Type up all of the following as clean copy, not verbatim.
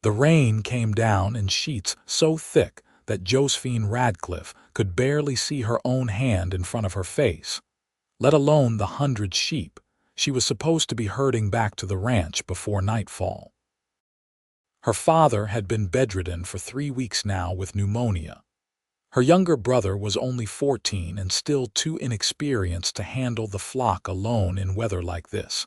The rain came down in sheets so thick that Josephine Radcliffe could barely see her own hand in front of her face, let alone the 100 sheep she was supposed to be herding back to the ranch before nightfall. Her father had been bedridden for 3 weeks now with pneumonia. Her younger brother was only 14 and still too inexperienced to handle the flock alone in weather like this,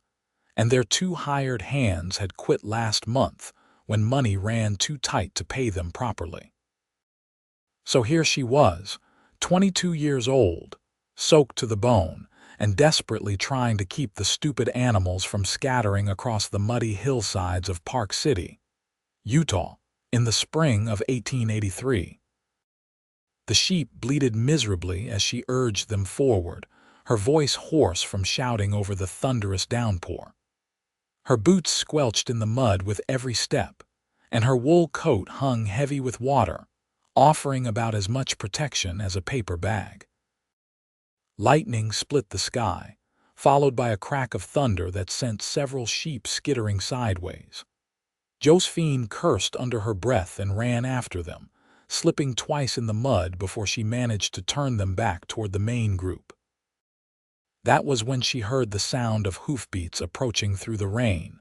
and their 2 hired hands had quit last month when money ran too tight to pay them properly. So here she was, 22 years old, soaked to the bone, and desperately trying to keep the stupid animals from scattering across the muddy hillsides of Park City, Utah, in the spring of 1883. The sheep bleated miserably as she urged them forward, her voice hoarse from shouting over the thunderous downpour. Her boots squelched in the mud with every step, and her wool coat hung heavy with water, offering about as much protection as a paper bag. Lightning split the sky, followed by a crack of thunder that sent several sheep skittering sideways. Josephine cursed under her breath and ran after them, slipping twice in the mud before she managed to turn them back toward the main group. That was when she heard the sound of hoofbeats approaching through the rain.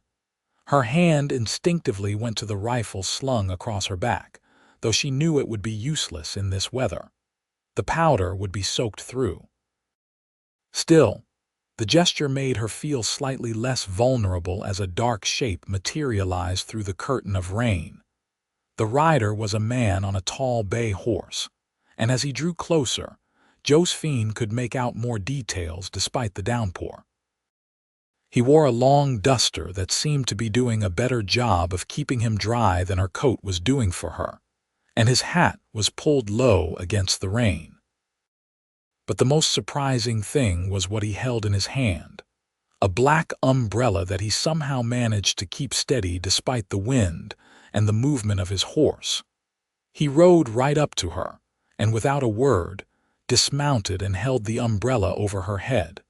Her hand instinctively went to the rifle slung across her back, though she knew it would be useless in this weather. The powder would be soaked through. Still, the gesture made her feel slightly less vulnerable as a dark shape materialized through the curtain of rain. The rider was a man on a tall bay horse, and as he drew closer, Josephine could make out more details despite the downpour. He wore a long duster that seemed to be doing a better job of keeping him dry than her coat was doing for her, and his hat was pulled low against the rain. But the most surprising thing was what he held in his hand, a black umbrella that he somehow managed to keep steady despite the wind and the movement of his horse. He rode right up to her, and without a word, dismounted and held the umbrella over her head.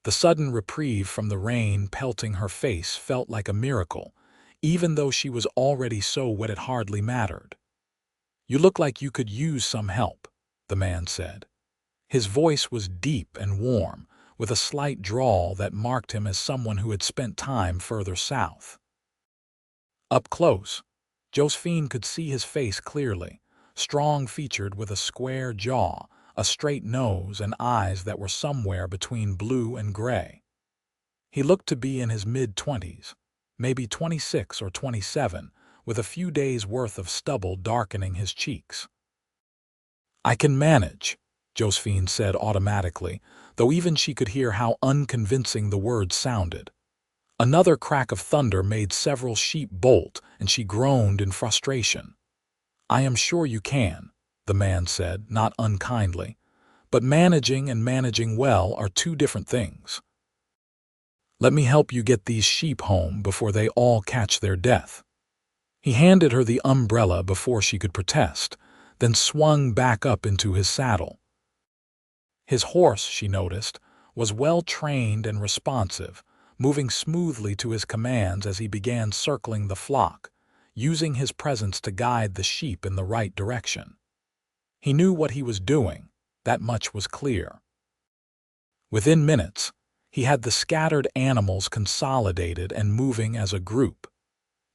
The sudden reprieve from the rain pelting her face felt like a miracle, even though she was already so wet it hardly mattered. "You look like you could use some help," the man said. His voice was deep and warm, with a slight drawl that marked him as someone who had spent time further south. Up close, Josephine could see his face clearly, strong-featured with a square jaw, a straight nose, and eyes that were somewhere between blue and gray. He looked to be in his mid-20s, maybe 26 or 27, with a few days' worth of stubble darkening his cheeks. "I can manage," Josephine said automatically, though even she could hear how unconvincing the words sounded. Another crack of thunder made several sheep bolt, and she groaned in frustration. "I am sure you can," the man said, not unkindly, "but managing and managing well are 2 different things. Let me help you get these sheep home before they all catch their death." He handed her the umbrella before she could protest, then swung back up into his saddle. His horse, she noticed, was well-trained and responsive, moving smoothly to his commands as he began circling the flock, using his presence to guide the sheep in the right direction. He knew what he was doing, that much was clear. Within minutes, he had the scattered animals consolidated and moving as a group.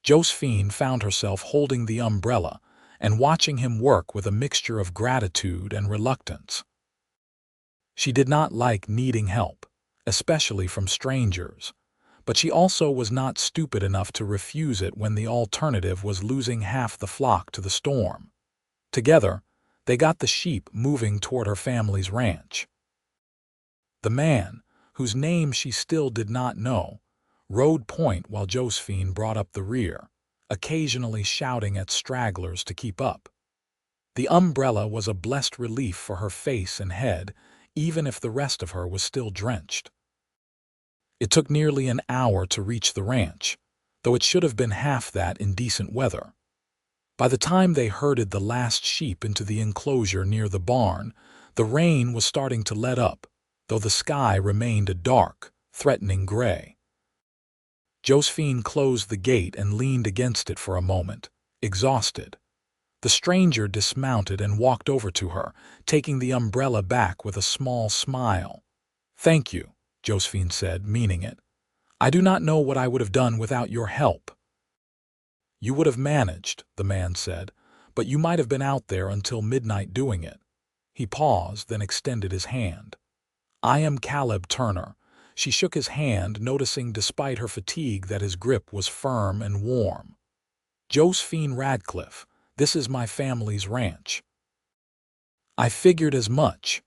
Josephine found herself holding the umbrella and watching him work with a mixture of gratitude and reluctance. She did not like needing help, especially from strangers, but she also was not stupid enough to refuse it when the alternative was losing half the flock to the storm. Together, they got the sheep moving toward her family's ranch. The man, whose name she still did not know, rode point while Josephine brought up the rear, occasionally shouting at stragglers to keep up. The umbrella was a blessed relief for her face and head, even if the rest of her was still drenched. It took nearly an hour to reach the ranch, though it should have been half that in decent weather. By the time they herded the last sheep into the enclosure near the barn, the rain was starting to let up, though the sky remained a dark, threatening gray. Josephine closed the gate and leaned against it for a moment, exhausted. The stranger dismounted and walked over to her, taking the umbrella back with a small smile. "Thank you," Josephine said, meaning it. "I do not know what I would have done without your help." "You would have managed," the man said, "but you might have been out there until midnight doing it." He paused, then extended his hand. "I am Caleb Turner." She shook his hand, noticing despite her fatigue that his grip was firm and warm. "Josephine Radcliffe, this is my family's ranch." "I figured as much."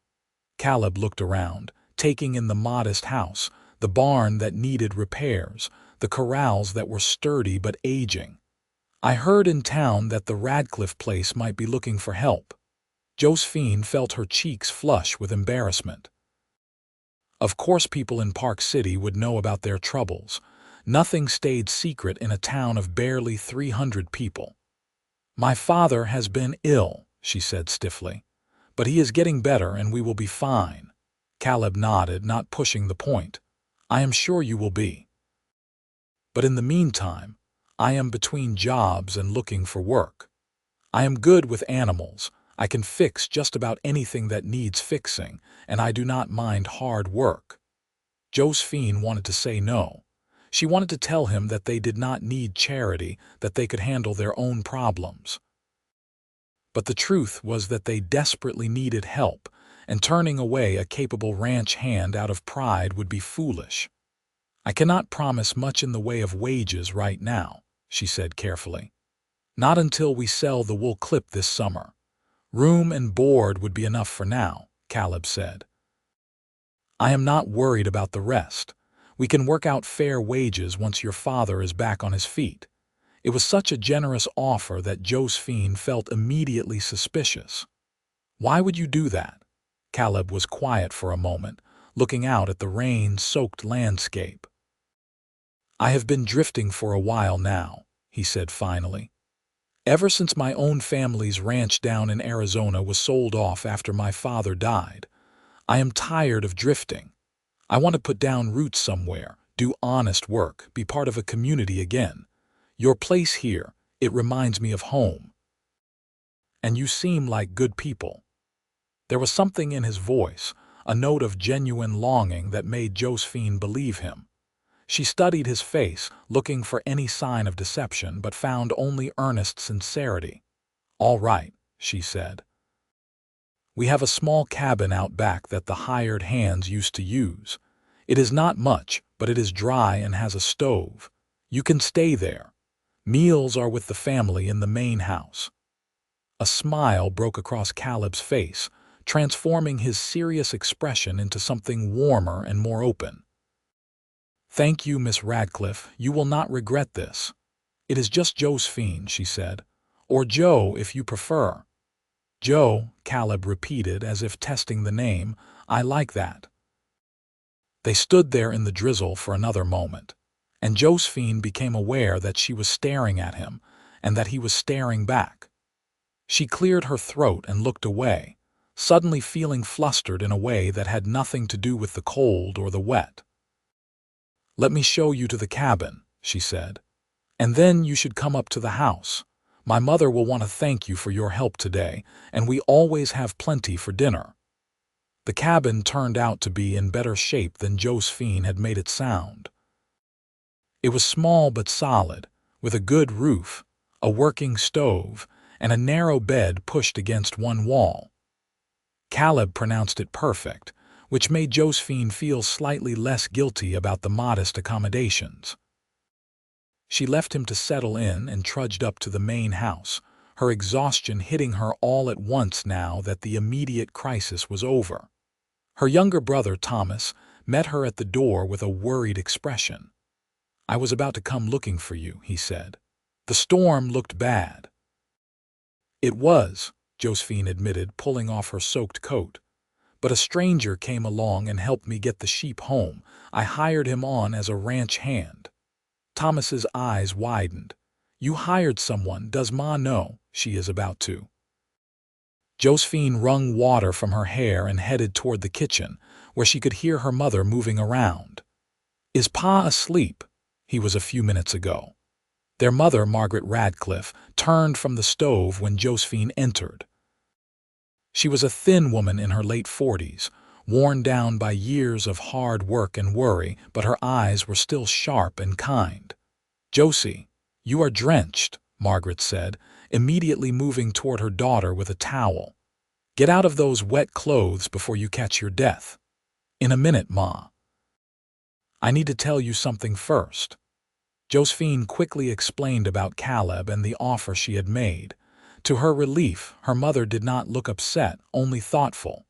Caleb looked around, taking in the modest house, the barn that needed repairs, the corrals that were sturdy but aging. "I heard in town that the Radcliffe place might be looking for help." Josephine felt her cheeks flush with embarrassment. Of course people in Park City would know about their troubles. Nothing stayed secret in a town of barely 300 people. "My father has been ill," she said stiffly. "But he is getting better and we will be fine." Caleb nodded, not pushing the point. "I am sure you will be. But in the meantime, I am between jobs and looking for work. I am good with animals. I can fix just about anything that needs fixing, and I do not mind hard work." Josephine wanted to say no. She wanted to tell him that they did not need charity, that they could handle their own problems. But the truth was that they desperately needed help, and turning away a capable ranch hand out of pride would be foolish. "I cannot promise much in the way of wages right now," she said carefully. "Not until we sell the wool clip this summer. Room and board would be enough for now," Caleb said. "I am not worried about the rest. We can work out fair wages once your father is back on his feet." It was such a generous offer that Josephine felt immediately suspicious. "Why would you do that?" Caleb was quiet for a moment, looking out at the rain-soaked landscape. "I have been drifting for a while now," he said finally. "Ever since my own family's ranch down in Arizona was sold off after my father died. I am tired of drifting. I want to put down roots somewhere, do honest work, be part of a community again. Your place here, it reminds me of home. And you seem like good people." There was something in his voice, a note of genuine longing that made Josephine believe him. She studied his face, looking for any sign of deception, but found only earnest sincerity. "All right," she said. "We have a small cabin out back that the hired hands used to use. It is not much, but it is dry and has a stove. You can stay there. Meals are with the family in the main house." A smile broke across Caleb's face, transforming his serious expression into something warmer and more open. "Thank you, Miss Radcliffe. You will not regret this." "It is just Josephine," she said. "Or Joe, if you prefer." "Joe," Caleb repeated, as if testing the name. "I like that." They stood there in the drizzle for another moment, and Josephine became aware that she was staring at him, and that he was staring back. She cleared her throat and looked away, suddenly feeling flustered in a way that had nothing to do with the cold or the wet. "Let me show you to the cabin," she said. "And then you should come up to the house. My mother will want to thank you for your help today, and we always have plenty for dinner." The cabin turned out to be in better shape than Josephine had made it sound. It was small but solid, with a good roof, a working stove, and a narrow bed pushed against one wall. Caleb pronounced it perfect, which made Josephine feel slightly less guilty about the modest accommodations. She left him to settle in and trudged up to the main house, her exhaustion hitting her all at once now that the immediate crisis was over. Her younger brother, Thomas, met her at the door with a worried expression. "I was about to come looking for you," he said. "The storm looked bad." "It was," Josephine admitted, pulling off her soaked coat. "But a stranger came along and helped me get the sheep home. I hired him on as a ranch hand." Thomas's eyes widened. "You hired someone, does Ma know?" "She is about to." Josephine wrung water from her hair and headed toward the kitchen, where she could hear her mother moving around. "Is Pa asleep?" He was a few minutes ago. Their mother, Margaret Radcliffe, turned from the stove when Josephine entered. She was a thin woman in her late 40s, worn down by years of hard work and worry, but her eyes were still sharp and kind. "Josie, you are drenched," Margaret said, immediately moving toward her daughter with a towel. "Get out of those wet clothes before you catch your death." "In a minute, Ma. I need to tell you something first." Josephine quickly explained about Caleb and the offer she had made. To her relief, her mother did not look upset, only thoughtful.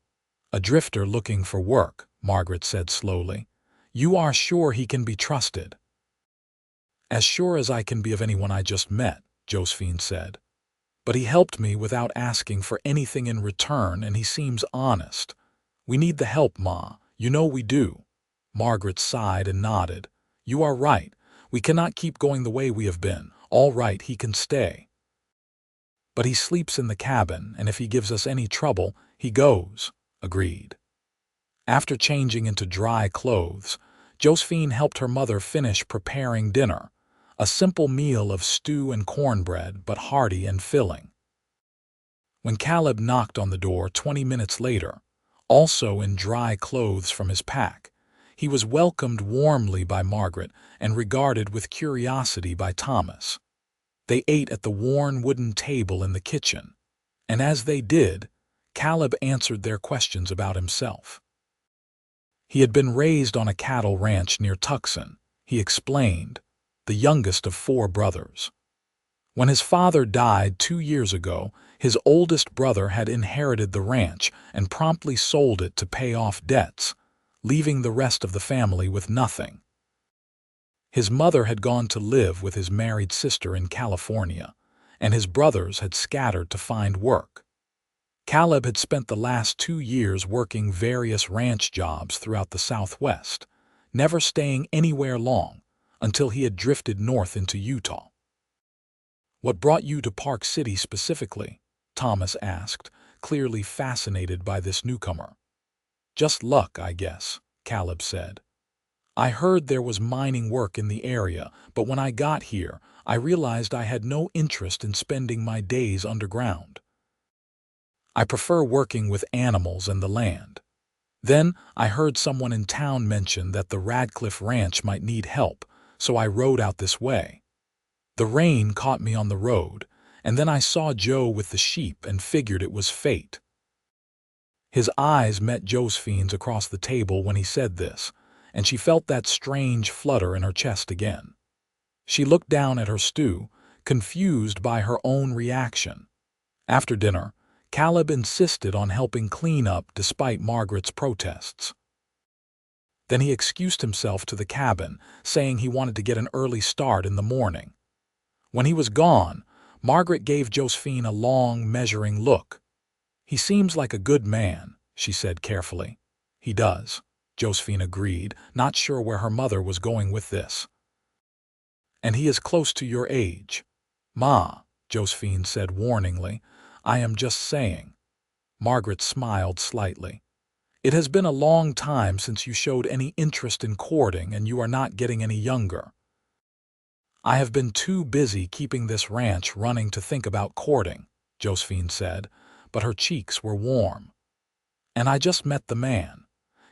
"A drifter looking for work," Margaret said slowly. "You are sure he can be trusted?" "As sure as I can be of anyone I just met," Josephine said. "But he helped me without asking for anything in return, and he seems honest. We need the help, Ma. You know we do." Margaret sighed and nodded. "You are right. We cannot keep going the way we have been. All right, he can stay. But he sleeps in the cabin, and if he gives us any trouble, he goes." Agreed. After changing into dry clothes, Josephine helped her mother finish preparing dinner, a simple meal of stew and cornbread, but hearty and filling. When Caleb knocked on the door 20 minutes later, also in dry clothes from his pack, he was welcomed warmly by Margaret and regarded with curiosity by Thomas. They ate at the worn wooden table in the kitchen, and as they did, Caleb answered their questions about himself. He had been raised on a cattle ranch near Tucson, he explained, the youngest of 4 brothers. When his father died 2 years ago, his oldest brother had inherited the ranch and promptly sold it to pay off debts, leaving the rest of the family with nothing. His mother had gone to live with his married sister in California, and his brothers had scattered to find work. Caleb had spent the last 2 years working various ranch jobs throughout the Southwest, never staying anywhere long until he had drifted north into Utah. "What brought you to Park City specifically?" Thomas asked, clearly fascinated by this newcomer. "Just luck, I guess," Caleb said. "I heard there was mining work in the area, but when I got here, I realized I had no interest in spending my days underground. I prefer working with animals and the land. Then I heard someone in town mention that the Radcliffe Ranch might need help, so I rode out this way. The rain caught me on the road, and then I saw Joe with the sheep and figured it was fate." His eyes met Josephine's across the table when he said this, and she felt that strange flutter in her chest again. She looked down at her stew, confused by her own reaction. After dinner, Caleb insisted on helping clean up despite Margaret's protests. Then he excused himself to the cabin, saying he wanted to get an early start in the morning. When he was gone, Margaret gave Josephine a long, measuring look. "He seems like a good man," she said carefully. "He does," Josephine agreed, not sure where her mother was going with this. "And he is close to your age." "Ma," Josephine said warningly, "I am just saying." Margaret smiled slightly. "It has been a long time since you showed any interest in courting, and you are not getting any younger." "I have been too busy keeping this ranch running to think about courting," Josephine said, but her cheeks were warm. "And I just met the man.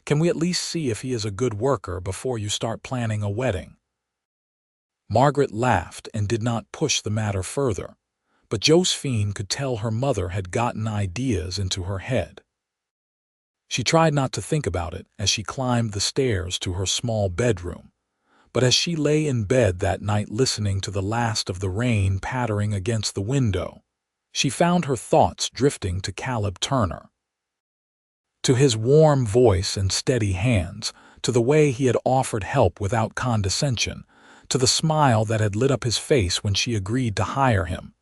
Can we at least see if he is a good worker before you start planning a wedding?" Margaret laughed and did not push the matter further, but Josephine could tell her mother had gotten ideas into her head. She tried not to think about it as she climbed the stairs to her small bedroom, but as she lay in bed that night listening to the last of the rain pattering against the window, she found her thoughts drifting to Caleb Turner. To his warm voice and steady hands, to the way he had offered help without condescension, to the smile that had lit up his face when she agreed to hire him.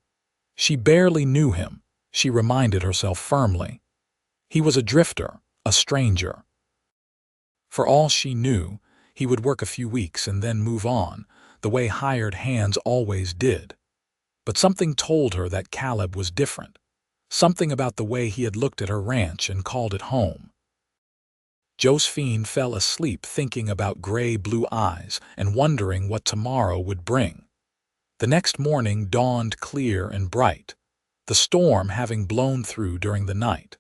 She barely knew him, she reminded herself firmly. He was a drifter, a stranger. For all she knew, he would work a few weeks and then move on, the way hired hands always did. But something told her that Caleb was different. Something about the way he had looked at her ranch and called it home. Josephine fell asleep thinking about gray-blue eyes and wondering what tomorrow would bring. The next morning dawned clear and bright, the storm having blown through during the night.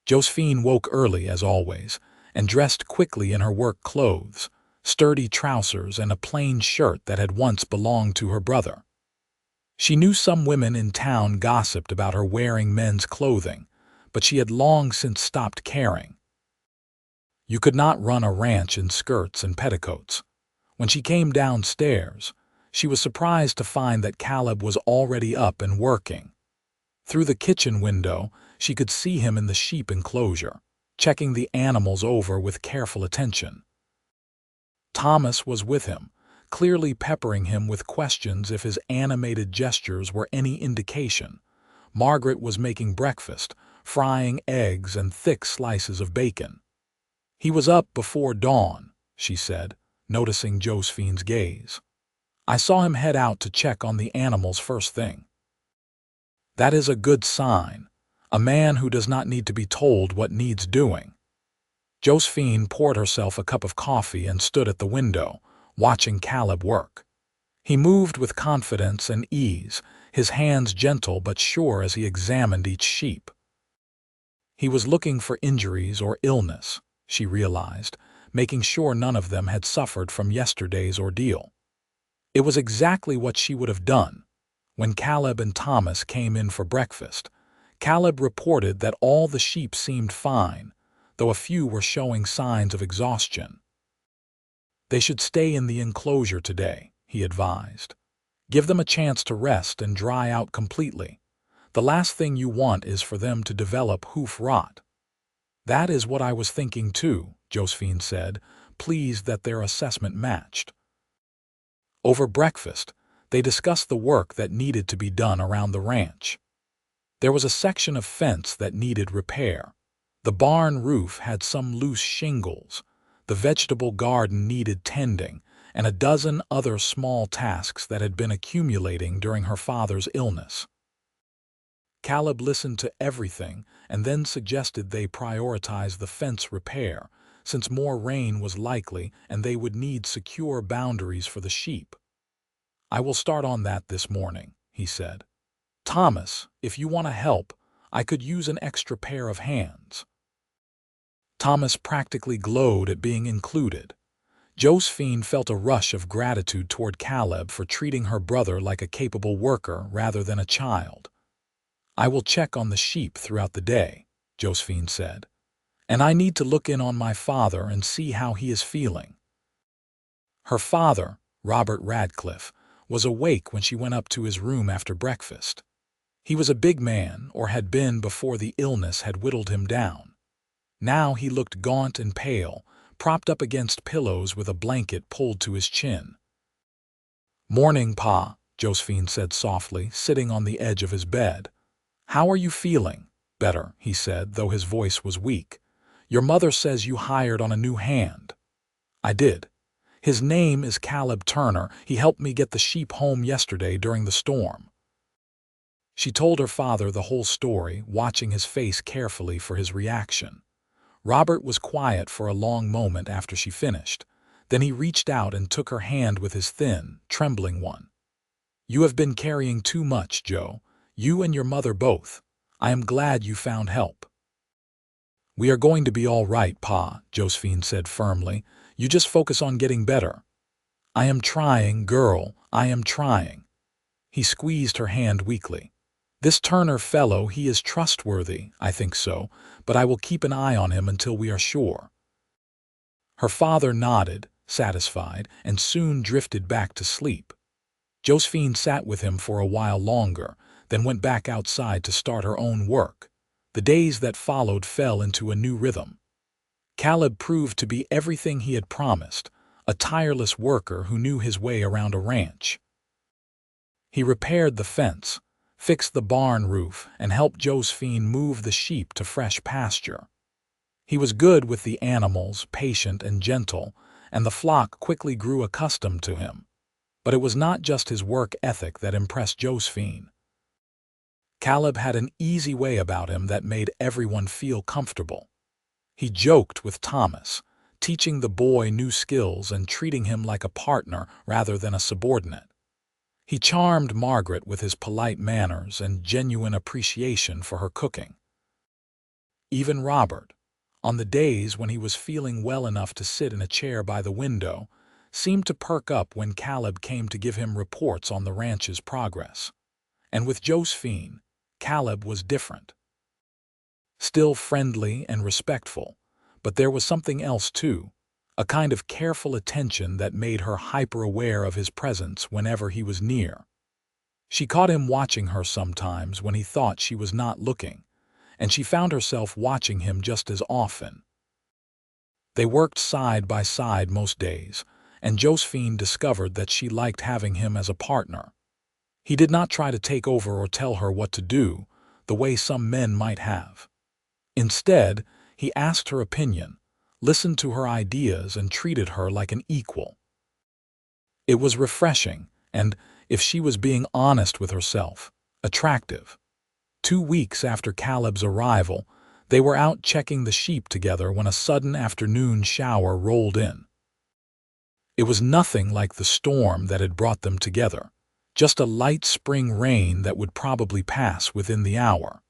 Josephine woke early as always and dressed quickly in her work clothes, sturdy trousers and a plain shirt that had once belonged to her brother. She knew some women in town gossiped about her wearing men's clothing, but she had long since stopped caring. You could not run a ranch in skirts and petticoats. When she came downstairs, she was surprised to find that Caleb was already up and working. Through the kitchen window, she could see him in the sheep enclosure, checking the animals over with careful attention. Thomas was with him, clearly peppering him with questions if his animated gestures were any indication. Margaret was making breakfast, frying eggs and thick slices of bacon. "He was up before dawn," she said, noticing Josephine's gaze. "I saw him head out to check on the animals first thing." "That is a good sign. A man who does not need to be told what needs doing." Josephine poured herself a cup of coffee and stood at the window, watching Caleb work. He moved with confidence and ease, his hands gentle but sure as he examined each sheep. He was looking for injuries or illness, she realized, making sure none of them had suffered from yesterday's ordeal. It was exactly what she would have done. When Caleb and Thomas came in for breakfast, Caleb reported that all the sheep seemed fine, though a few were showing signs of exhaustion. "They should stay in the enclosure today," he advised. "Give them a chance to rest and dry out completely. The last thing you want is for them to develop hoof rot." "That is what I was thinking too," Josephine said, pleased that their assessment matched. Over breakfast, they discussed the work that needed to be done around the ranch. There was a section of fence that needed repair. The barn roof had some loose shingles, the vegetable garden needed tending, and a dozen other small tasks that had been accumulating during her father's illness. Caleb listened to everything and then suggested they prioritize the fence repair, since more rain was likely and they would need secure boundaries for the sheep. "I will start on that this morning," he said. "Thomas, if you want to help, I could use an extra pair of hands." Thomas practically glowed at being included. Josephine felt a rush of gratitude toward Caleb for treating her brother like a capable worker rather than a child. "I will check on the sheep throughout the day," Josephine said. "And I need to look in on my father and see how he is feeling." Her father, Robert Radcliffe, was awake when she went up to his room after breakfast. He was a big man, or had been before the illness had whittled him down. Now he looked gaunt and pale, propped up against pillows with a blanket pulled to his chin. "Morning, Pa," Josephine said softly, sitting on the edge of his bed. "How are you feeling?" "Better," he said, though his voice was weak. "Your mother says you hired on a new hand." "I did. His name is Caleb Turner. He helped me get the sheep home yesterday during the storm." She told her father the whole story, watching his face carefully for his reaction. Robert was quiet for a long moment after she finished. Then he reached out and took her hand with his thin, trembling one. "You have been carrying too much, Joe. You and your mother both. I am glad you found help." "We are going to be all right, Pa," Josephine said firmly. "You just focus on getting better." "I am trying, girl. I am trying." He squeezed her hand weakly. "This Turner fellow, he is trustworthy, I think so, but I will keep an eye on him until we are sure." Her father nodded, satisfied, and soon drifted back to sleep. Josephine sat with him for a while longer, then went back outside to start her own work. The days that followed fell into a new rhythm. Caleb proved to be everything he had promised, a tireless worker who knew his way around a ranch. He repaired the fence, fixed the barn roof, and helped Josephine move the sheep to fresh pasture. He was good with the animals, patient and gentle, and the flock quickly grew accustomed to him. But it was not just his work ethic that impressed Josephine. Caleb had an easy way about him that made everyone feel comfortable. He joked with Thomas, teaching the boy new skills and treating him like a partner rather than a subordinate. He charmed Margaret with his polite manners and genuine appreciation for her cooking. Even Robert, on the days when he was feeling well enough to sit in a chair by the window, seemed to perk up when Caleb came to give him reports on the ranch's progress. And with Josephine, Caleb was different. Still friendly and respectful, but there was something else too, a kind of careful attention that made her hyper-aware of his presence whenever he was near. She caught him watching her sometimes when he thought she was not looking, and she found herself watching him just as often. They worked side by side most days, and Josephine discovered that she liked having him as a partner. He did not try to take over or tell her what to do, the way some men might have. Instead, he asked her opinion, listened to her ideas, and treated her like an equal. It was refreshing, and, if she was being honest with herself, attractive. 2 weeks after Caleb's arrival, they were out checking the sheep together when a sudden afternoon shower rolled in. It was nothing like the storm that had brought them together, just a light spring rain that would probably pass within the hour.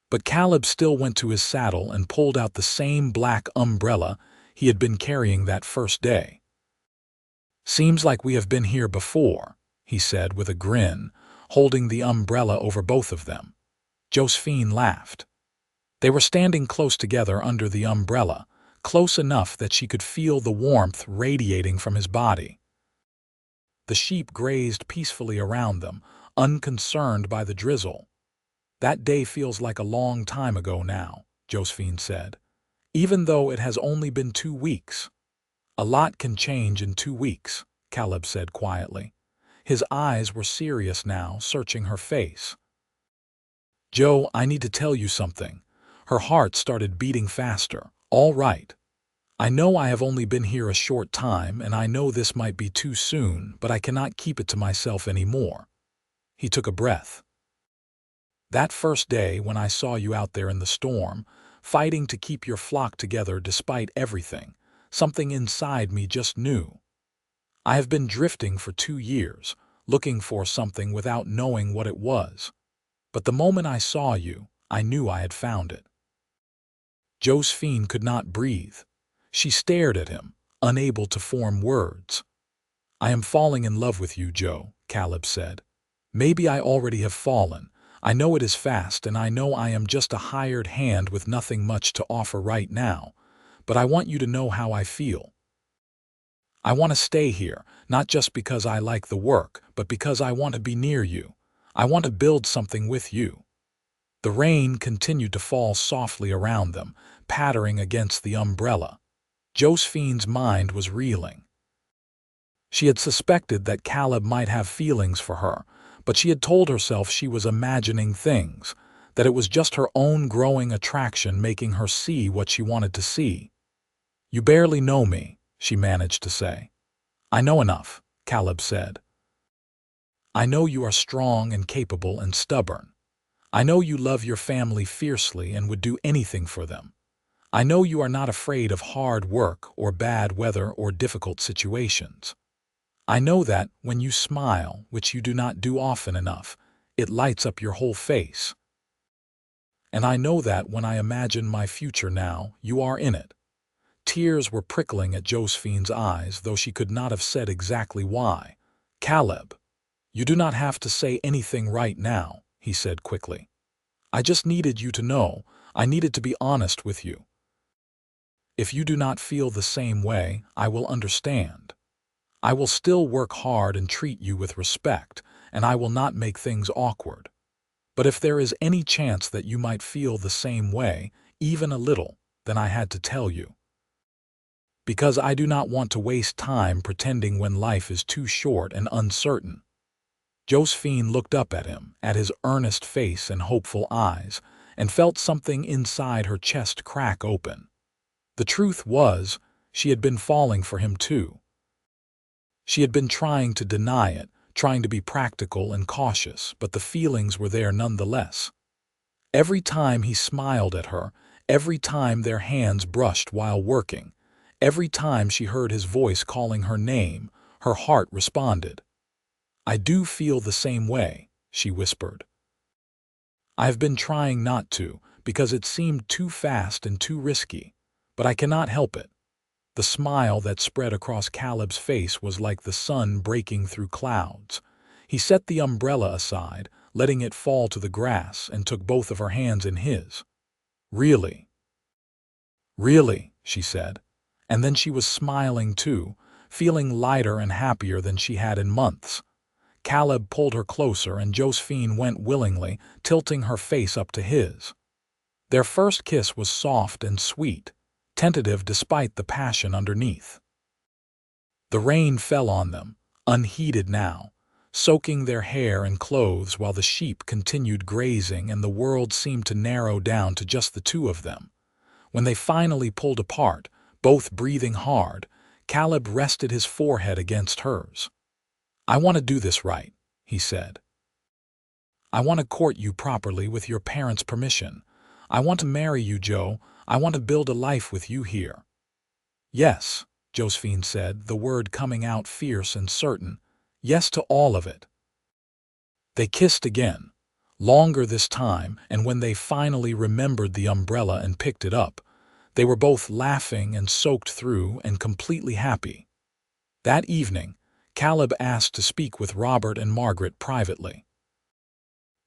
But Caleb still went to his saddle and pulled out the same black umbrella he had been carrying that first day. "Seems like we have been here before," he said with a grin, holding the umbrella over both of them. Josephine laughed. They were standing close together under the umbrella, close enough that she could feel the warmth radiating from his body. The sheep grazed peacefully around them, unconcerned by the drizzle. "That day feels like a long time ago now," Josephine said, "even though it has only been 2 weeks. "A lot can change in 2 weeks, Caleb said quietly. His eyes were serious now, searching her face. "Joe, I need to tell you something." Her heart started beating faster. "All right. I know I have only been here a short time, and I know this might be too soon, but I cannot keep it to myself anymore." He took a breath. "That first day when I saw you out there in the storm, fighting to keep your flock together despite everything, something inside me just knew. I have been drifting for 2 years, looking for something without knowing what it was. But the moment I saw you, I knew I had found it." Josephine could not breathe. She stared at him, unable to form words. "I am falling in love with you, Joe," Caleb said. "Maybe I already have fallen. I know it is fast, and I know I am just a hired hand with nothing much to offer right now, but I want you to know how I feel. I want to stay here, not just because I like the work, but because I want to be near you. I want to build something with you." The rain continued to fall softly around them, pattering against the umbrella. Josephine's mind was reeling. She had suspected that Caleb might have feelings for her, but she had told herself she was imagining things, that it was just her own growing attraction making her see what she wanted to see. "You barely know me," she managed to say. "I know enough," Caleb said. "I know you are strong and capable and stubborn. I know you love your family fiercely and would do anything for them. I know you are not afraid of hard work or bad weather or difficult situations. I know that when you smile, which you do not do often enough, it lights up your whole face. And I know that when I imagine my future now, you are in it." Tears were prickling at Josephine's eyes, though she could not have said exactly why. "Caleb, you do not have to say anything right now," he said quickly. "I just needed you to know. I needed to be honest with you. If you do not feel the same way, I will understand. I will still work hard and treat you with respect, and I will not make things awkward. But if there is any chance that you might feel the same way, even a little, then I had to tell you. Because I do not want to waste time pretending when life is too short and uncertain." Josephine looked up at him, at his earnest face and hopeful eyes, and felt something inside her chest crack open. The truth was, she had been falling for him too. She had been trying to deny it, trying to be practical and cautious, but the feelings were there nonetheless. Every time he smiled at her, Every time their hands brushed while working, every time she heard his voice calling her name, her heart responded. "I do feel the same way," she whispered. "I've been trying not to, because it seemed too fast and too risky, but I cannot help it." The smile that spread across Caleb's face was like the sun breaking through clouds. He set the umbrella aside, letting it fall to the grass, and took both of her hands in his. "Really?" "Really," she said. And then she was smiling too, feeling lighter and happier than she had in months. Caleb pulled her closer and Josephine went willingly, tilting her face up to his. Their first kiss was soft and sweet, tentative despite the passion underneath. The rain fell on them, unheeded now, soaking their hair and clothes while the sheep continued grazing and the world seemed to narrow down to just the two of them. When they finally pulled apart, both breathing hard, Caleb rested his forehead against hers. "I want to do this right," he said. "I want to court you properly with your parents' permission. I want to marry you, Joe. I want to build a life with you here." "Yes," Josephine said, the word coming out fierce and certain. "Yes to all of it." They kissed again, longer this time, and when they finally remembered the umbrella and picked it up, they were both laughing and soaked through and completely happy. That evening, Caleb asked to speak with Robert and Margaret privately.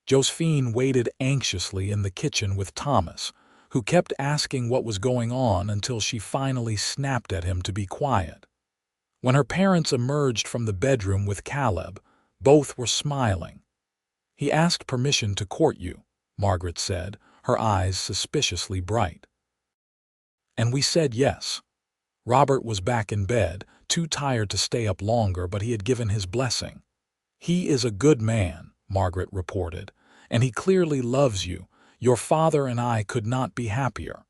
Josephine waited anxiously in the kitchen with Thomas, who kept asking what was going on until she finally snapped at him to be quiet. When her parents emerged from the bedroom with Caleb, both were smiling. "He asked permission to court you," Margaret said, her eyes suspiciously bright. "And we said yes." Robert was back in bed, too tired to stay up longer, but he had given his blessing. "He is a good man," Margaret reported, "and he clearly loves you. Your father and I could not be happier."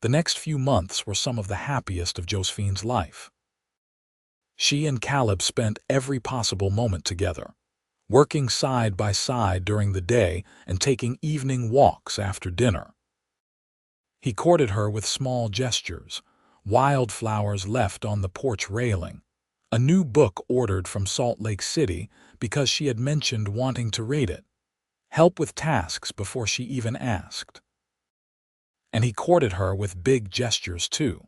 The next few months were some of the happiest of Josephine's life. She and Caleb spent every possible moment together, working side by side during the day and taking evening walks after dinner. He courted her with small gestures, wildflowers left on the porch railing, a new book ordered from Salt Lake City because she had mentioned wanting to read it, help with tasks before she even asked. And he courted her with big gestures too,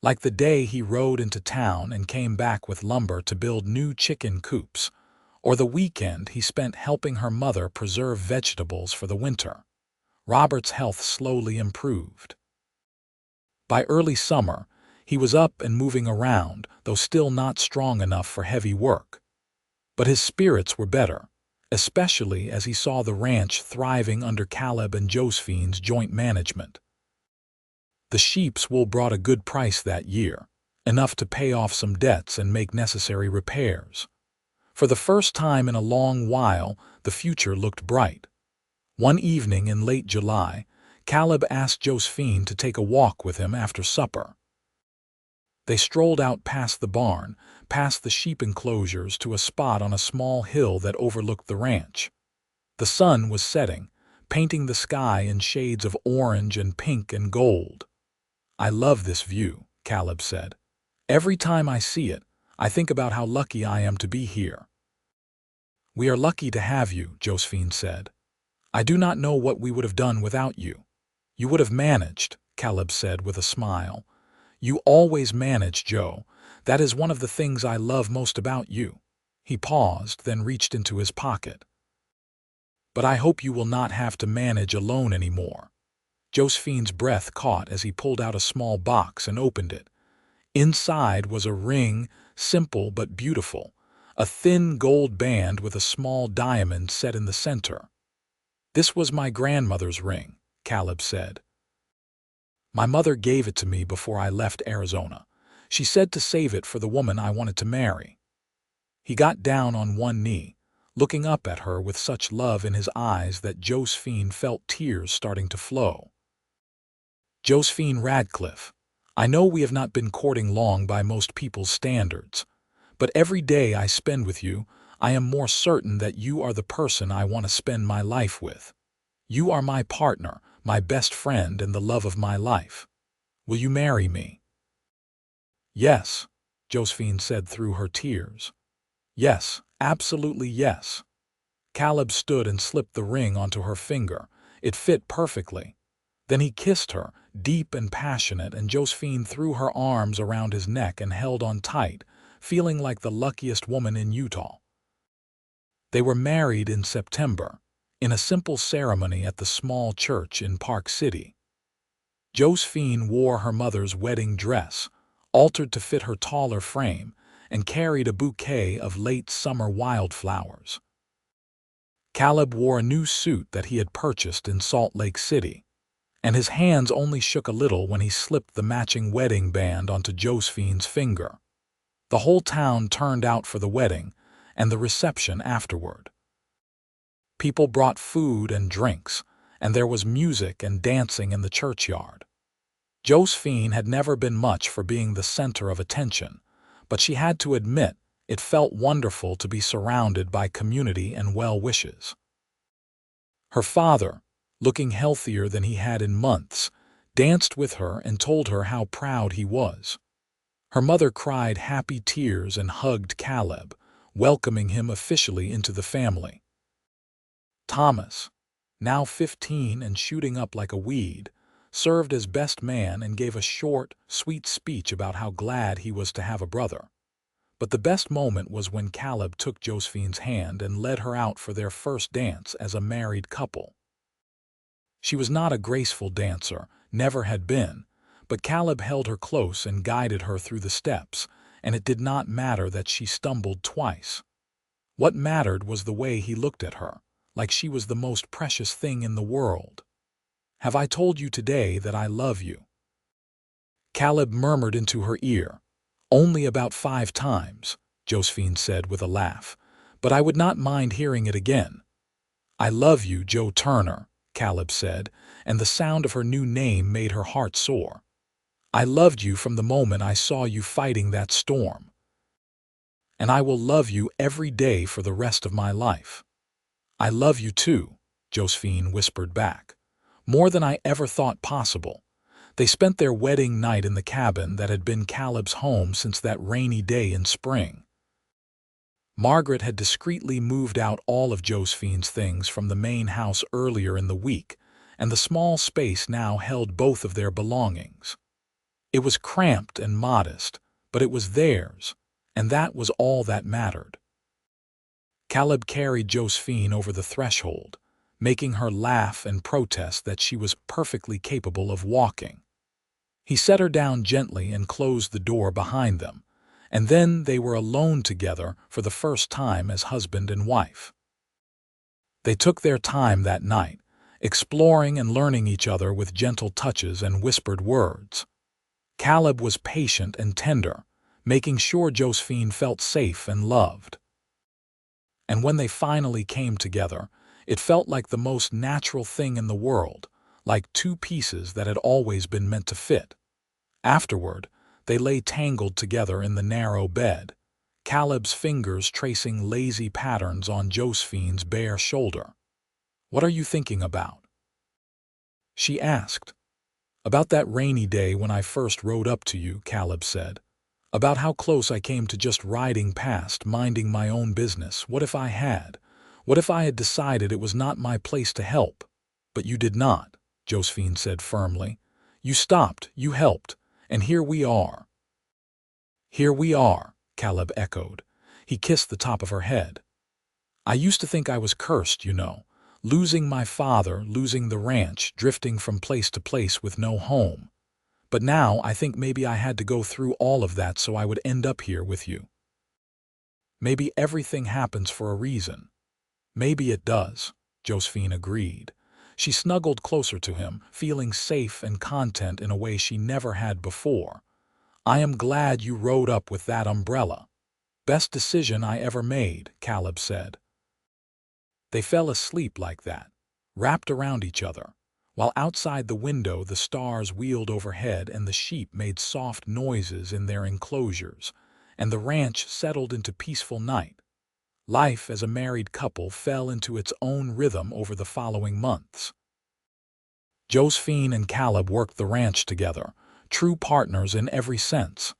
like the day he rode into town and came back with lumber to build new chicken coops, or the weekend he spent helping her mother preserve vegetables for the winter. Robert's health slowly improved. By early summer, he was up and moving around, though still not strong enough for heavy work. But his spirits were better, especially as he saw the ranch thriving under Caleb and Josephine's joint management. The sheep's wool brought a good price that year, enough to pay off some debts and make necessary repairs. For the first time in a long while, the future looked bright. One evening in late July, Caleb asked Josephine to take a walk with him after supper. They strolled out past the barn, past the sheep enclosures to a spot on a small hill that overlooked the ranch. The sun was setting, painting the sky in shades of orange and pink and gold. "I love this view," Caleb said. "Every time I see it, I think about how lucky I am to be here." "We are lucky to have you," Josephine said. "I do not know what we would have done without you." "You would have managed," Caleb said with a smile. "You always manage, Joe. That is one of the things I love most about you." He paused, then reached into his pocket. "But I hope you will not have to manage alone anymore." Josephine's breath caught as he pulled out a small box and opened it. Inside was a ring, simple but beautiful, a thin gold band with a small diamond set in the center. "This was my grandmother's ring," Caleb said. "My mother gave it to me before I left Arizona. She said to save it for the woman I wanted to marry." He got down on one knee, looking up at her with such love in his eyes that Josephine felt tears starting to flow. "Josephine Radcliffe, I know we have not been courting long by most people's standards, but every day I spend with you, I am more certain that you are the person I want to spend my life with. You are my partner, my best friend, and the love of my life. Will you marry me?" "Yes," Josephine said through her tears. "Yes, absolutely yes." Caleb stood and slipped the ring onto her finger. It fit perfectly. Then he kissed her, deep and passionate, and Josephine threw her arms around his neck and held on tight, feeling like the luckiest woman in Utah. They were married in September, in a simple ceremony at the small church in Park City. Josephine wore her mother's wedding dress, altered to fit her taller frame, and carried a bouquet of late summer wildflowers. Caleb wore a new suit that he had purchased in Salt Lake City, and his hands only shook a little when he slipped the matching wedding band onto Josephine's finger. The whole town turned out for the wedding and the reception afterward. People brought food and drinks, and there was music and dancing in the churchyard. Josephine had never been much for being the center of attention, but she had to admit it felt wonderful to be surrounded by community and well wishes. Her father, looking healthier than he had in months, danced with her and told her how proud he was. Her mother cried happy tears and hugged Caleb, welcoming him officially into the family. Thomas, now 15 and shooting up like a weed, served as best man and gave a short, sweet speech about how glad he was to have a brother. But the best moment was when Caleb took Josephine's hand and led her out for their first dance as a married couple. She was not a graceful dancer, never had been, but Caleb held her close and guided her through the steps, and it did not matter that she stumbled twice. What mattered was the way he looked at her, like she was the most precious thing in the world. "Have I told you today that I love you?" Caleb murmured into her ear. "Only about 5 times, Josephine said with a laugh, "but I would not mind hearing it again." "I love you, Joe Turner," Caleb said, and the sound of her new name made her heart soar. "I loved you from the moment I saw you fighting that storm. And I will love you every day for the rest of my life." "I love you too," Josephine whispered back. "More than I ever thought possible." They spent their wedding night in the cabin that had been Caleb's home since that rainy day in spring. Margaret had discreetly moved out all of Josephine's things from the main house earlier in the week, and the small space now held both of their belongings. It was cramped and modest, but it was theirs, and that was all that mattered. Caleb carried Josephine over the threshold, making her laugh and protest that she was perfectly capable of walking. He set her down gently and closed the door behind them, and then they were alone together for the first time as husband and wife. They took their time that night, exploring and learning each other with gentle touches and whispered words. Caleb was patient and tender, making sure Josephine felt safe and loved. And when they finally came together, it felt like the most natural thing in the world, like two pieces that had always been meant to fit. Afterward, they lay tangled together in the narrow bed, Caleb's fingers tracing lazy patterns on Josephine's bare shoulder. "What are you thinking about?" she asked. "About that rainy day when I first rode up to you," Caleb said. "About how close I came to just riding past, minding my own business. What if I had? What if I had decided it was not my place to help?" "But you did not," Josephine said firmly. "You stopped, you helped, and here we are." "Here we are," Caleb echoed. He kissed the top of her head. "I used to think I was cursed, you know. Losing my father, losing the ranch, drifting from place to place with no home. But now I think maybe I had to go through all of that so I would end up here with you. Maybe everything happens for a reason." "Maybe it does," Josephine agreed. She snuggled closer to him, feeling safe and content in a way she never had before. "I am glad you rode up with that umbrella." "Best decision I ever made," Caleb said. They fell asleep like that, wrapped around each other, while outside the window the stars wheeled overhead and the sheep made soft noises in their enclosures, and the ranch settled into peaceful night. Life as a married couple fell into its own rhythm over the following months. Josephine and Caleb worked the ranch together, true partners in every sense.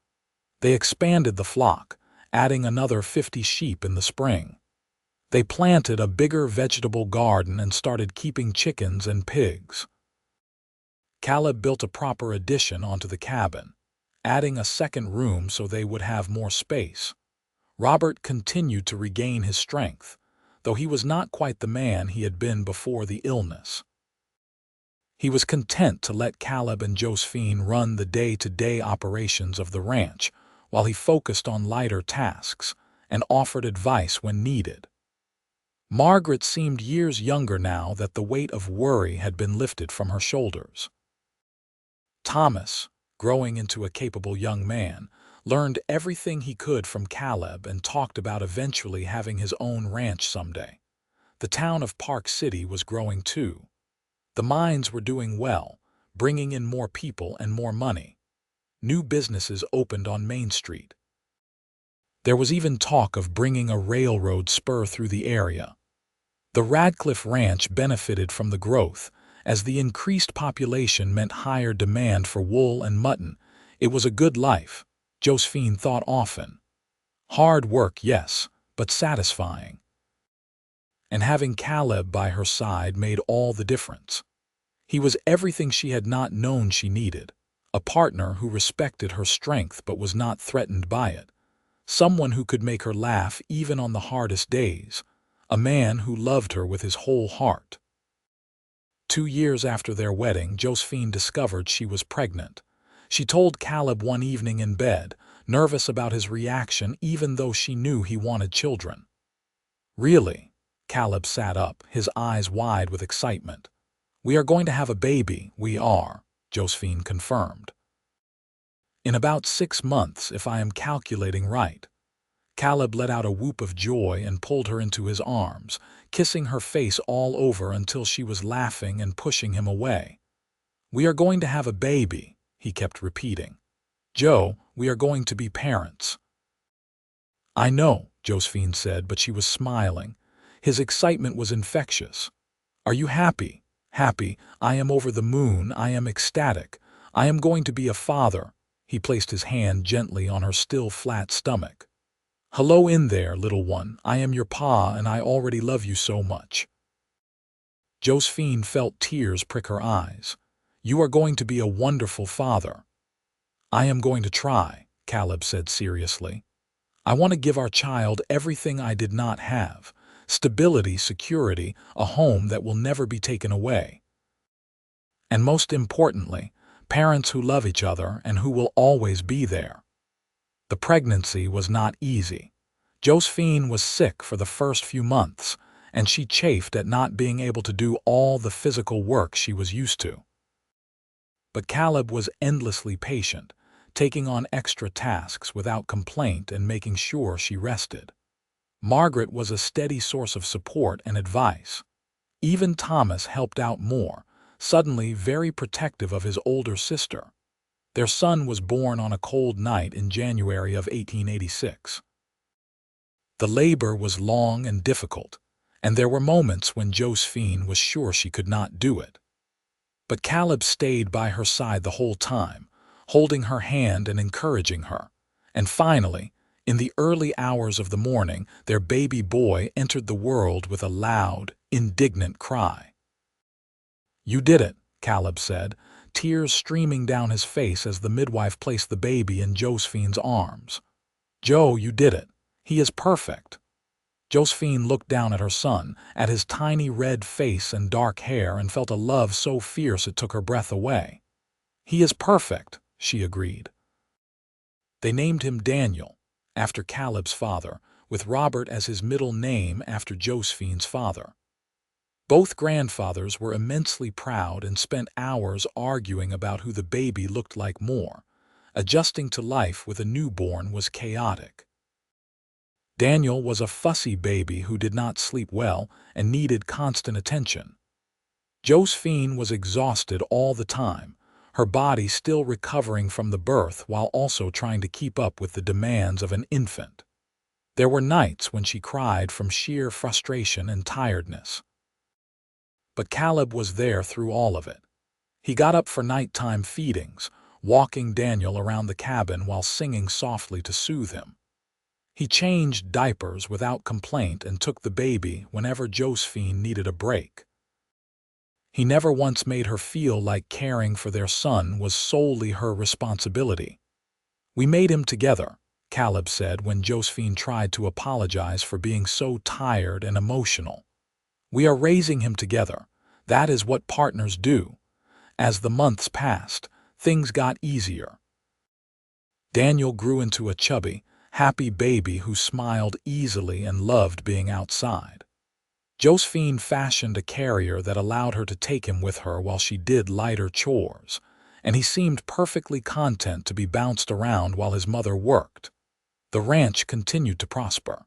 They expanded the flock, adding another 50 sheep in the spring. They planted a bigger vegetable garden and started keeping chickens and pigs. Caleb built a proper addition onto the cabin, adding a second room so they would have more space. Robert continued to regain his strength, though he was not quite the man he had been before the illness. He was content to let Caleb and Josephine run the day-to-day operations of the ranch while he focused on lighter tasks and offered advice when needed. Margaret seemed years younger now that the weight of worry had been lifted from her shoulders. Thomas, growing into a capable young man, learned everything he could from Caleb and talked about eventually having his own ranch someday. The town of Park City was growing too. The mines were doing well, bringing in more people and more money. New businesses opened on Main Street. There was even talk of bringing a railroad spur through the area. The Radcliffe Ranch benefited from the growth, as the increased population meant higher demand for wool and mutton. It was a good life, Josephine thought often. Hard work, yes, but satisfying. And having Caleb by her side made all the difference. He was everything she had not known she needed, a partner who respected her strength but was not threatened by it, someone who could make her laugh even on the hardest days, a man who loved her with his whole heart. 2 years after their wedding, Josephine discovered she was pregnant. She told Caleb one evening in bed, nervous about his reaction even though she knew he wanted children. "Really?" Caleb sat up, his eyes wide with excitement. "We are going to have a baby, we are," Josephine confirmed. "In about 6 months, if I am calculating right." Caleb let out a whoop of joy and pulled her into his arms, kissing her face all over until she was laughing and pushing him away. "We are going to have a baby," he kept repeating. "Joe, we are going to be parents." "I know," Josephine said, but she was smiling. His excitement was infectious. "Are you happy?" "Happy. I am over the moon. I am ecstatic. I am going to be a father." He placed his hand gently on her still flat stomach. "Hello in there, little one. I am your pa and I already love you so much." Josephine felt tears prick her eyes. "You are going to be a wonderful father." "I am going to try," Caleb said seriously. "I want to give our child everything I did not have: stability, security, a home that will never be taken away. And most importantly, parents who love each other and who will always be there." The pregnancy was not easy. Josephine was sick for the first few months, and she chafed at not being able to do all the physical work she was used to. But Caleb was endlessly patient, taking on extra tasks without complaint and making sure she rested. Margaret was a steady source of support and advice. Even Thomas helped out more, suddenly very protective of his older sister. Their son was born on a cold night in January of 1886. The labor was long and difficult, and there were moments when Josephine was sure she could not do it. But Caleb stayed by her side the whole time, holding her hand and encouraging her. And finally, in the early hours of the morning, their baby boy entered the world with a loud, indignant cry. "You did it," Caleb said, tears streaming down his face as the midwife placed the baby in Josephine's arms. "Joe, you did it. He is perfect." Josephine looked down at her son, at his tiny red face and dark hair, and felt a love so fierce it took her breath away. "He is perfect," she agreed. They named him Daniel, after Caleb's father, with Robert as his middle name after Josephine's father. Both grandfathers were immensely proud and spent hours arguing about who the baby looked like more. Adjusting to life with a newborn was chaotic. Daniel was a fussy baby who did not sleep well and needed constant attention. Josephine was exhausted all the time, her body still recovering from the birth while also trying to keep up with the demands of an infant. There were nights when she cried from sheer frustration and tiredness. But Caleb was there through all of it. He got up for nighttime feedings, walking Daniel around the cabin while singing softly to soothe him. He changed diapers without complaint and took the baby whenever Josephine needed a break. He never once made her feel like caring for their son was solely her responsibility. "We made him together," Caleb said when Josephine tried to apologize for being so tired and emotional. "We are raising him together. That is what partners do." As the months passed, things got easier. Daniel grew into a chubby, happy baby who smiled easily and loved being outside. Josephine fashioned a carrier that allowed her to take him with her while she did lighter chores, and he seemed perfectly content to be bounced around while his mother worked. The ranch continued to prosper.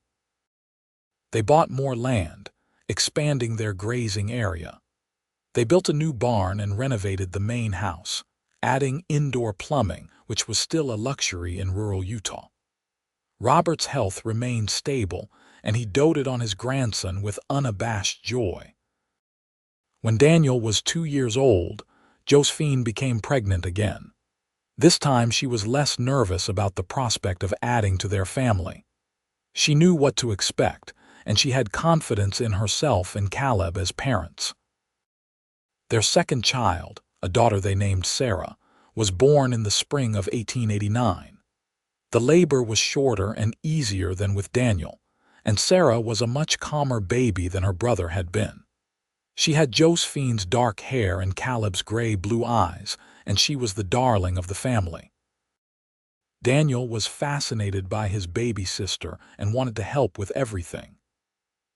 They bought more land, expanding their grazing area. They built a new barn and renovated the main house, adding indoor plumbing, which was still a luxury in rural Utah. Robert's health remained stable, and he doted on his grandson with unabashed joy. When Daniel was 2 years old, Josephine became pregnant again. This time she was less nervous about the prospect of adding to their family. She knew what to expect, and she had confidence in herself and Caleb as parents. Their second child, a daughter they named Sarah, was born in the spring of 1889. The labor was shorter and easier than with Daniel, and Sarah was a much calmer baby than her brother had been. She had Josephine's dark hair and Caleb's gray-blue eyes, and she was the darling of the family. Daniel was fascinated by his baby sister and wanted to help with everything.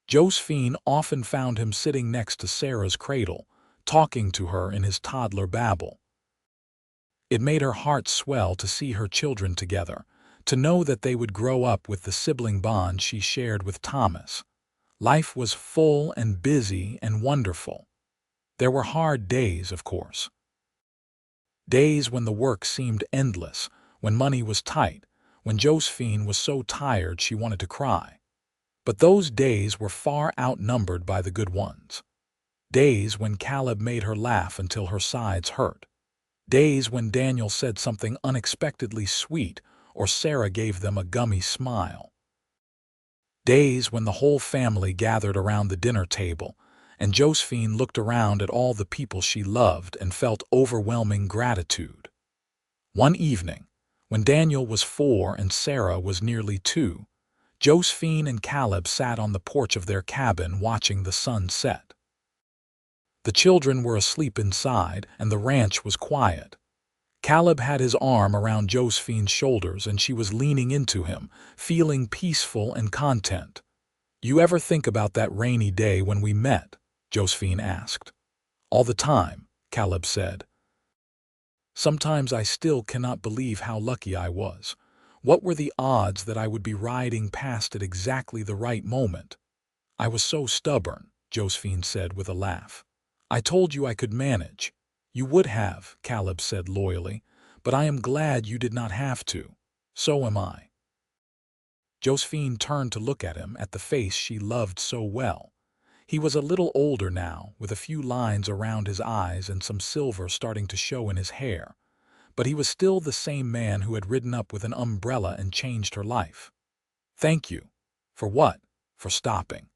Josephine often found him sitting next to Sarah's cradle, talking to her in his toddler babble. It made her heart swell to see her children together, to know that they would grow up with the sibling bond she shared with Thomas. Life was full and busy and wonderful. There were hard days, of course. Days when the work seemed endless, when money was tight, when Josephine was so tired she wanted to cry. But those days were far outnumbered by the good ones. Days when Caleb made her laugh until her sides hurt. Days when Daniel said something unexpectedly sweet or Sarah gave them a gummy smile. Days when the whole family gathered around the dinner table, and Josephine looked around at all the people she loved and felt overwhelming gratitude. One evening, when Daniel was 4 and Sarah was nearly 2, Josephine and Caleb sat on the porch of their cabin watching the sun set. The children were asleep inside, and the ranch was quiet. Caleb had his arm around Josephine's shoulders, and she was leaning into him, feeling peaceful and content. "You ever think about that rainy day when we met?" Josephine asked. "All the time," Caleb said. "Sometimes I still cannot believe how lucky I was. What were the odds that I would be riding past at exactly the right moment?" "I was so stubborn," Josephine said with a laugh. "I told you I could manage." "You would have," Caleb said loyally, "but I am glad you did not have to. So am I." Josephine turned to look at him, at the face she loved so well. He was a little older now, with a few lines around his eyes and some silver starting to show in his hair. But he was still the same man who had ridden up with an umbrella and changed her life. "Thank you." "For what?" "For stopping.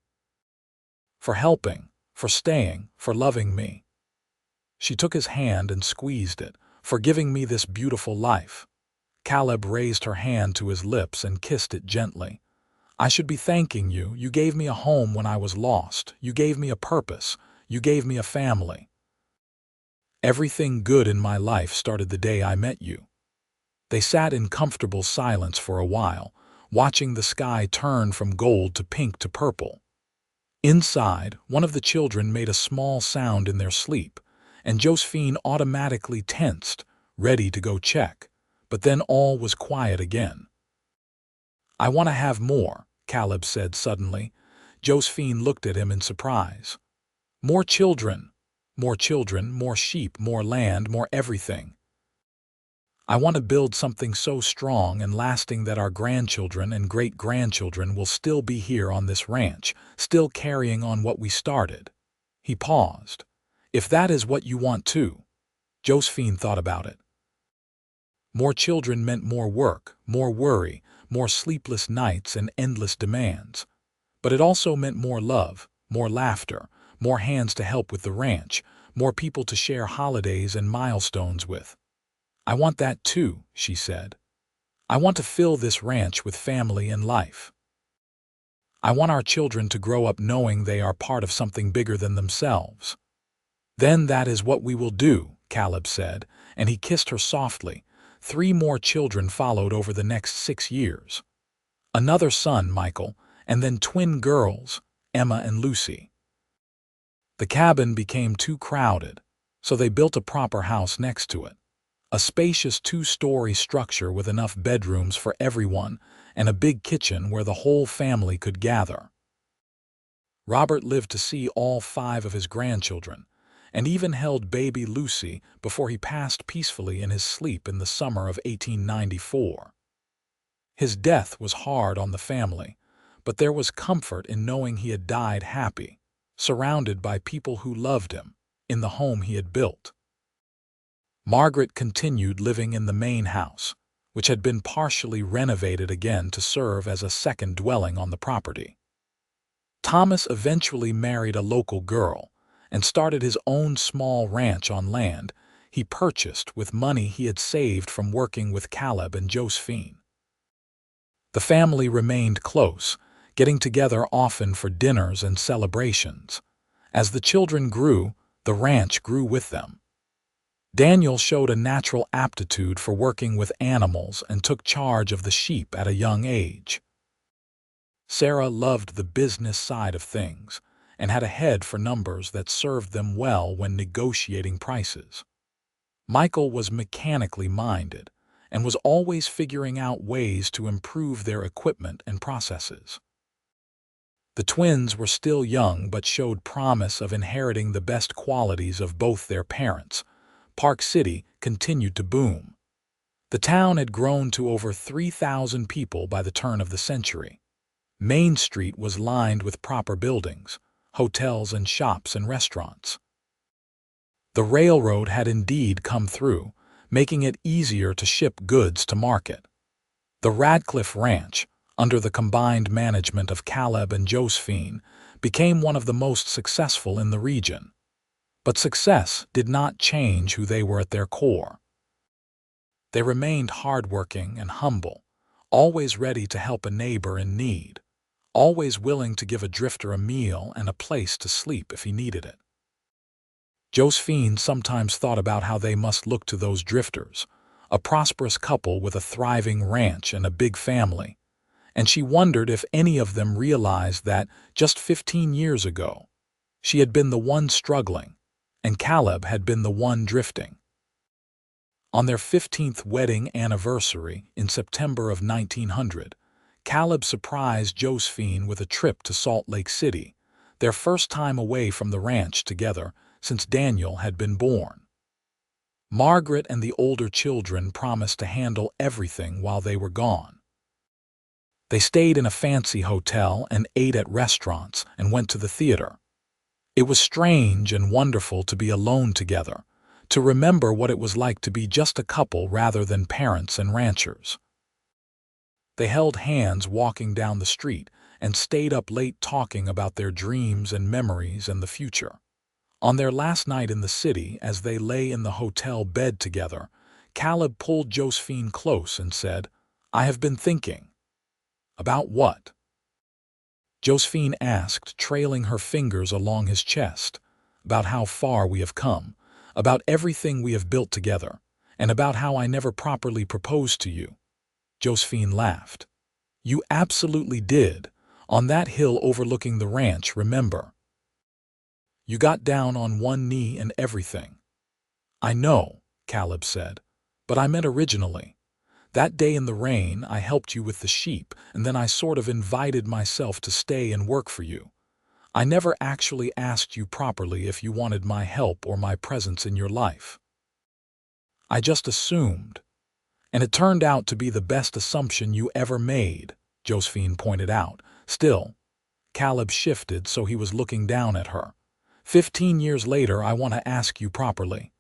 For helping. For staying. For loving me." She took his hand and squeezed it. "For giving me this beautiful life." Caleb raised her hand to his lips and kissed it gently. "I should be thanking you. You gave me a home when I was lost. You gave me a purpose. You gave me a family. Everything good in my life started the day I met you." They sat in comfortable silence for a while, watching the sky turn from gold to pink to purple. Inside, one of the children made a small sound in their sleep, and Josephine automatically tensed, ready to go check. But then all was quiet again. "I want to have more," Caleb said suddenly. Josephine looked at him in surprise. "More children. More children, more sheep, more land, more everything. I want to build something so strong and lasting that our grandchildren and great-grandchildren will still be here on this ranch, still carrying on what we started." He paused. "If that is what you want too." Josephine thought about it. More children meant more work, more worry, more sleepless nights and endless demands. But it also meant more love, more laughter, more hands to help with the ranch, more people to share holidays and milestones with. "I want that too," she said. "I want to fill this ranch with family and life. I want our children to grow up knowing they are part of something bigger than themselves." "Then that is what we will do," Caleb said, and he kissed her softly. 3 more children followed over the next 6 years. Another son, Michael, and then twin girls, Emma and Lucy. The cabin became too crowded, so they built a proper house next to it. A spacious 2-story structure with enough bedrooms for everyone and a big kitchen where the whole family could gather. Robert lived to see all 5 of his grandchildren, and even held baby Lucy before he passed peacefully in his sleep in the summer of 1894. His death was hard on the family, but there was comfort in knowing he had died happy, surrounded by people who loved him, in the home he had built. Margaret continued living in the main house, which had been partially renovated again to serve as a second dwelling on the property. Thomas eventually married a local girl and started his own small ranch on land he purchased with money he had saved from working with Caleb and Josephine. The family remained close, getting together often for dinners and celebrations. As the children grew, the ranch grew with them. Daniel showed a natural aptitude for working with animals and took charge of the sheep at a young age. Sarah loved the business side of things and had a head for numbers that served them well when negotiating prices. Michael was mechanically minded and was always figuring out ways to improve their equipment and processes. The twins were still young but showed promise of inheriting the best qualities of both their parents. Park City continued to boom. The town had grown to over 3,000 people by the turn of the century. Main Street was lined with proper buildings, hotels and shops and restaurants. The railroad had indeed come through, making it easier to ship goods to market. The Radcliffe Ranch, under the combined management of Caleb and Josephine, became one of the most successful in the region. But success did not change who they were at their core. They remained hardworking and humble, always ready to help a neighbor in need, always willing to give a drifter a meal and a place to sleep if he needed it. Josephine sometimes thought about how they must look to those drifters, a prosperous couple with a thriving ranch and a big family, and she wondered if any of them realized that just 15 years ago, she had been the one struggling, and Caleb had been the one drifting. On their 15th wedding anniversary in September of 1900, Caleb surprised Josephine with a trip to Salt Lake City, their first time away from the ranch together since Daniel had been born. Margaret and the older children promised to handle everything while they were gone. They stayed in a fancy hotel and ate at restaurants and went to the theater. It was strange and wonderful to be alone together, to remember what it was like to be just a couple rather than parents and ranchers. They held hands walking down the street and stayed up late talking about their dreams and memories and the future. On their last night in the city, as they lay in the hotel bed together, Caleb pulled Josephine close and said, "I have been thinking." "About what?" Josephine asked, trailing her fingers along his chest. "About how far we have come, about everything we have built together, and about how I never properly proposed to you." Josephine laughed. "You absolutely did, on that hill overlooking the ranch, remember? You got down on one knee and everything." "I know," Caleb said, "but I meant originally. That day in the rain, I helped you with the sheep, and then I sort of invited myself to stay and work for you. I never actually asked you properly if you wanted my help or my presence in your life. I just assumed. And it turned out to be the best assumption you ever made," Josephine pointed out. "Still," Caleb shifted so he was looking down at her. 15 years later, I want to ask you properly.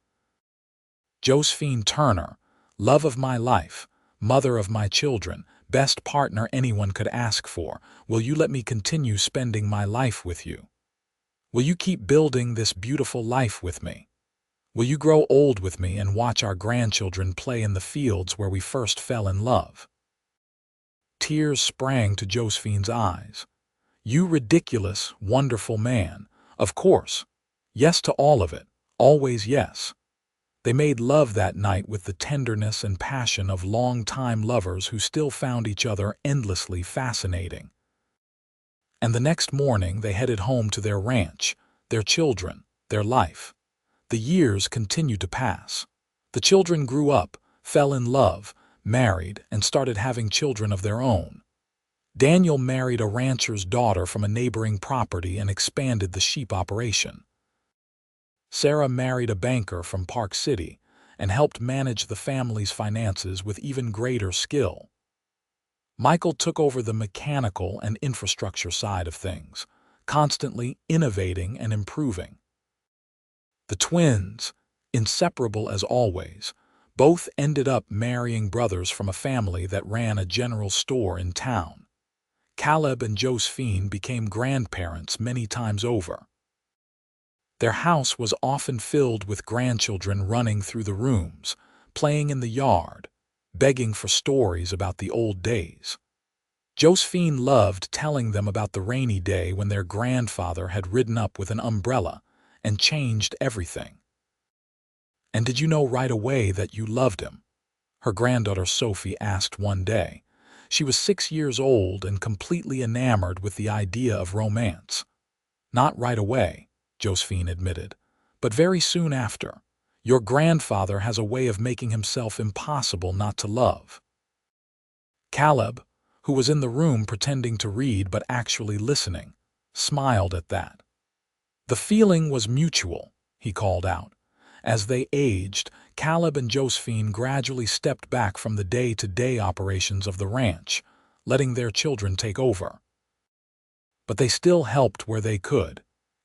Josephine Turner, love of my life, mother of my children, best partner anyone could ask for, will you let me continue spending my life with you? Will you keep building this beautiful life with me? Will you grow old with me and watch our grandchildren play in the fields where we first fell in love? Tears sprang to Josephine's eyes. You ridiculous, wonderful man. Of course. Yes to all of it. Always yes. They made love that night with the tenderness and passion of long-time lovers who still found each other endlessly fascinating. And the next morning they headed home to their ranch, their children, their life. The years continued to pass. The children grew up, fell in love, married, and started having children of their own. Daniel married a rancher's daughter from a neighboring property and expanded the sheep operation. Sarah married a banker from Park City and helped manage the family's finances with even greater skill. Michael took over the mechanical and infrastructure side of things, constantly innovating and improving. The twins, inseparable as always, both ended up marrying brothers from a family that ran a general store in town. Caleb and Josephine became grandparents many times over. Their house was often filled with grandchildren running through the rooms, playing in the yard, begging for stories about the old days. Josephine loved telling them about the rainy day when their grandfather had ridden up with an umbrella and changed everything. And did you know right away that you loved him? Her granddaughter Sophie asked one day. She was 6 years old and completely enamored with the idea of romance. Not right away, Josephine admitted, but very soon after. Your grandfather has a way of making himself impossible not to love. Caleb, who was in the room pretending to read but actually listening, smiled at that. The feeling was mutual, he called out. As they aged, Caleb and Josephine gradually stepped back from the day-to-day operations of the ranch, letting their children take over. But they still helped where they could.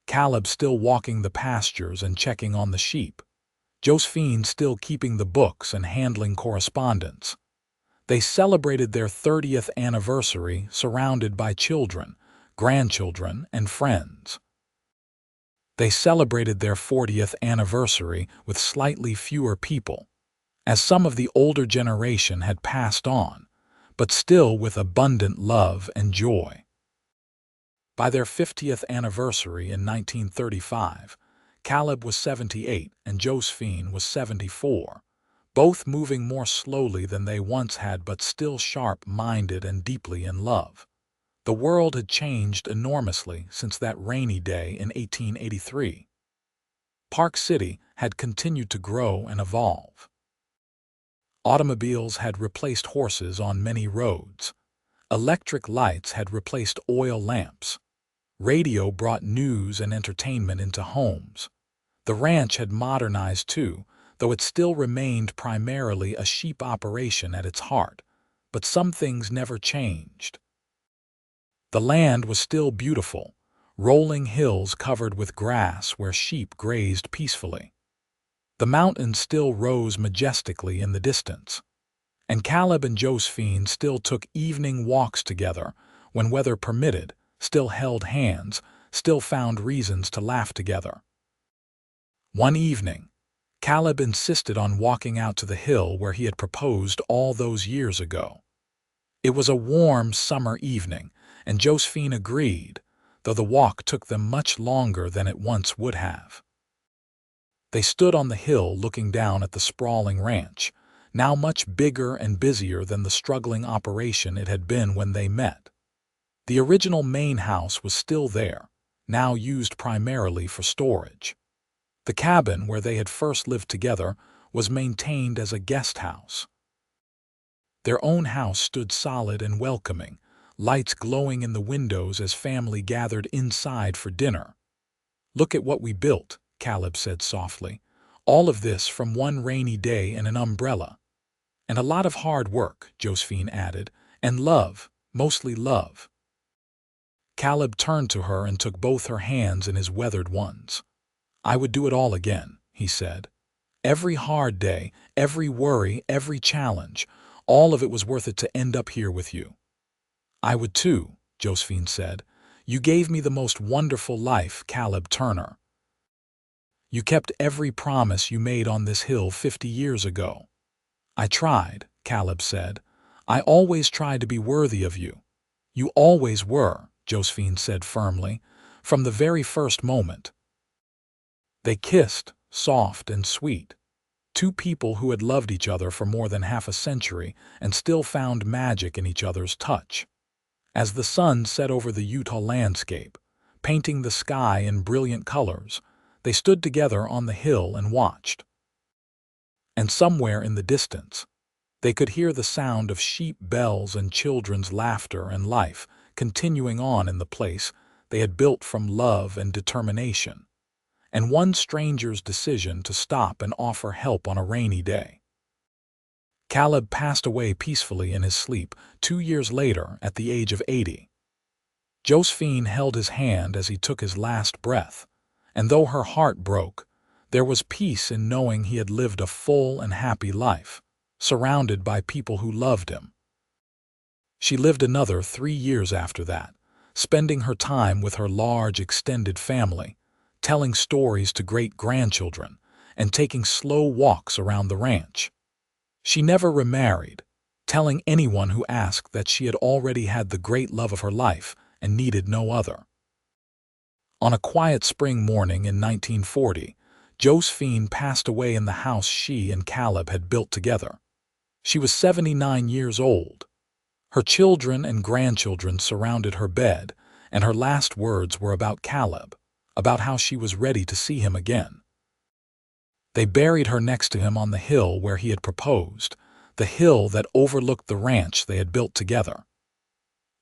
Caleb still walking the pastures and checking on the sheep. Josephine still keeping the books and handling correspondence. They celebrated their 30th anniversary surrounded by children, grandchildren, and friends. They celebrated their 40th anniversary with slightly fewer people, as some of the older generation had passed on, but still with abundant love and joy. By their 50th anniversary in 1935, Caleb was 78 and Josephine was 74, both moving more slowly than they once had but still sharp-minded and deeply in love. The world had changed enormously since that rainy day in 1883. Park City had continued to grow and evolve. Automobiles had replaced horses on many roads. Electric lights had replaced oil lamps. Radio brought news and entertainment into homes. The ranch had modernized too, though it still remained primarily a sheep operation at its heart. But some things never changed. The land was still beautiful, rolling hills covered with grass where sheep grazed peacefully. The mountains still rose majestically in the distance. And Caleb and Josephine still took evening walks together when weather permitted, still held hands, still found reasons to laugh together. One evening, Caleb insisted on walking out to the hill where he had proposed all those years ago. It was a warm summer evening, and Josephine agreed, though the walk took them much longer than it once would have. They stood on the hill looking down at the sprawling ranch, now much bigger and busier than the struggling operation it had been when they met. The original main house was still there, now used primarily for storage. The cabin where they had first lived together was maintained as a guest house. Their own house stood solid and welcoming, lights glowing in the windows as family gathered inside for dinner. "Look at what we built," Caleb said softly. "All of this from one rainy day and an umbrella." "And a lot of hard work," Josephine added, "and love, mostly love." Caleb turned to her and took both her hands in his weathered ones. "I would do it all again," he said. Every hard day, every worry, every challenge, all of it was worth it to end up here with you. I would too, Josephine said. You gave me the most wonderful life, Caleb Turner. You kept every promise you made on this hill 50 years ago. I tried, Caleb said. I always tried to be worthy of you. You always were, Josephine said firmly, from the very first moment. They kissed, soft and sweet. Two people who had loved each other for more than half a century and still found magic in each other's touch. As the sun set over the Utah landscape, painting the sky in brilliant colors, they stood together on the hill and watched. And somewhere in the distance, they could hear the sound of sheep bells and children's laughter and life continuing on in the place they had built from love and determination, and one stranger's decision to stop and offer help on a rainy day. Caleb passed away peacefully in his sleep 2 years later at the age of 80. Josephine held his hand as he took his last breath, and though her heart broke, there was peace in knowing he had lived a full and happy life, surrounded by people who loved him. She lived another 3 years after that, spending her time with her large extended family, telling stories to great-grandchildren, and taking slow walks around the ranch. She never remarried, telling anyone who asked that she had already had the great love of her life and needed no other. On a quiet spring morning in 1940, Josephine passed away in the house she and Caleb had built together. She was 79 years old. Her children and grandchildren surrounded her bed, and her last words were about Caleb, about how she was ready to see him again. They buried her next to him on the hill where he had proposed, the hill that overlooked the ranch they had built together.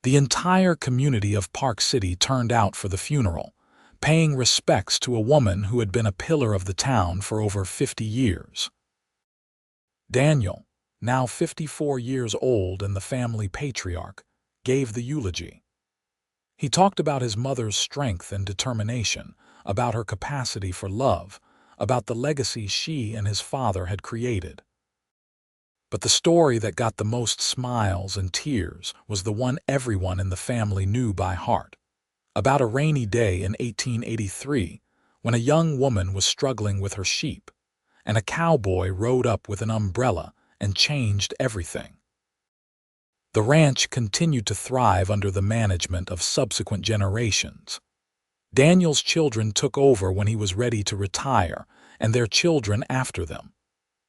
The entire community of Park City turned out for the funeral, paying respects to a woman who had been a pillar of the town for over 50 years. Daniel, now 54 years old and the family patriarch, gave the eulogy. He talked about his mother's strength and determination, about her capacity for love, about the legacy she and his father had created. But the story that got the most smiles and tears was the one everyone in the family knew by heart. About a rainy day in 1883, when a young woman was struggling with her sheep, and a cowboy rode up with an umbrella and changed everything. The ranch continued to thrive under the management of subsequent generations. Daniel's children took over when he was ready to retire, and their children after them.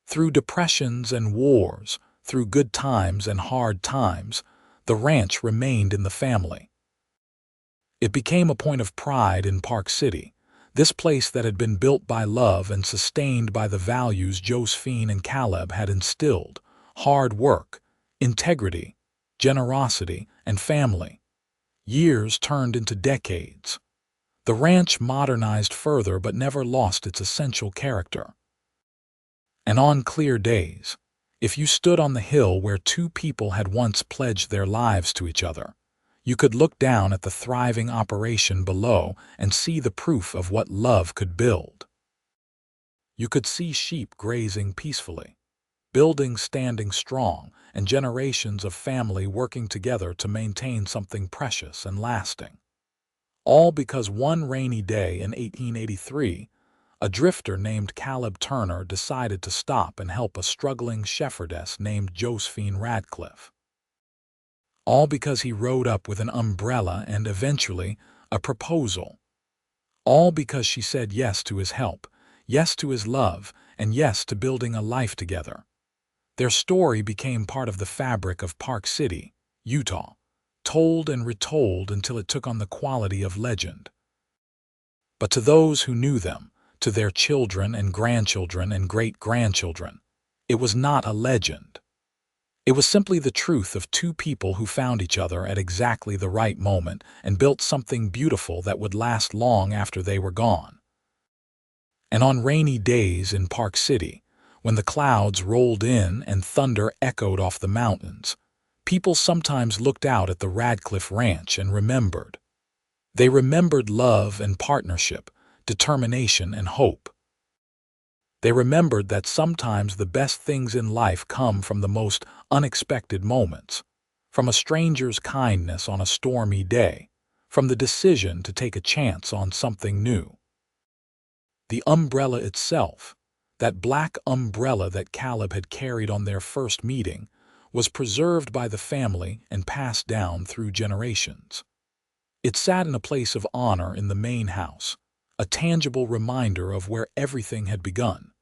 Through depressions and wars, through good times and hard times, the ranch remained in the family. It became a point of pride in Park City, this place that had been built by love and sustained by the values Josephine and Caleb had instilled: hard work, integrity, generosity, and family. Years turned into decades. The ranch modernized further but never lost its essential character. And on clear days, if you stood on the hill where two people had once pledged their lives to each other, you could look down at the thriving operation below and see the proof of what love could build. You could see sheep grazing peacefully, buildings standing strong, and generations of family working together to maintain something precious and lasting. All because one rainy day in 1883, a drifter named Caleb Turner decided to stop and help a struggling shepherdess named Josephine Radcliffe. All because he rode up with an umbrella and eventually a proposal. All because she said yes to his help, yes to his love, and yes to building a life together. Their story became part of the fabric of Park City, Utah, told and retold until it took on the quality of legend. But to those who knew them, to their children and grandchildren and great-grandchildren, it was not a legend. It was simply the truth of two people who found each other at exactly the right moment and built something beautiful that would last long after they were gone. And on rainy days in Park City, when the clouds rolled in and thunder echoed off the mountains, people sometimes looked out at the Radcliffe Ranch and remembered. They remembered love and partnership, determination and hope. They remembered that sometimes the best things in life come from the most unexpected moments, from a stranger's kindness on a stormy day, from the decision to take a chance on something new. The umbrella itself, that black umbrella that Caleb had carried on their first meeting, was preserved by the family and passed down through generations. It sat in a place of honor in the main house, a tangible reminder of where everything had begun.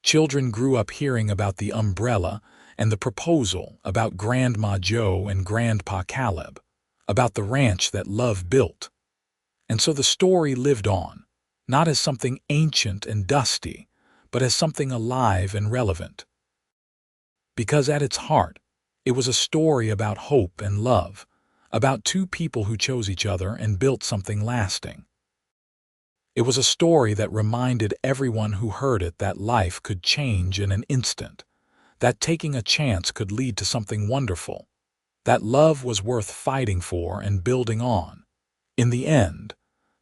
Children grew up hearing about the umbrella and the proposal, about Grandma Jo and Grandpa Caleb, about the ranch that love built. And so the story lived on, not as something ancient and dusty, but as something alive and relevant. Because at its heart, it was a story about hope and love, about two people who chose each other and built something lasting. It was a story that reminded everyone who heard it that life could change in an instant, that taking a chance could lead to something wonderful, that love was worth fighting for and building on. In the end,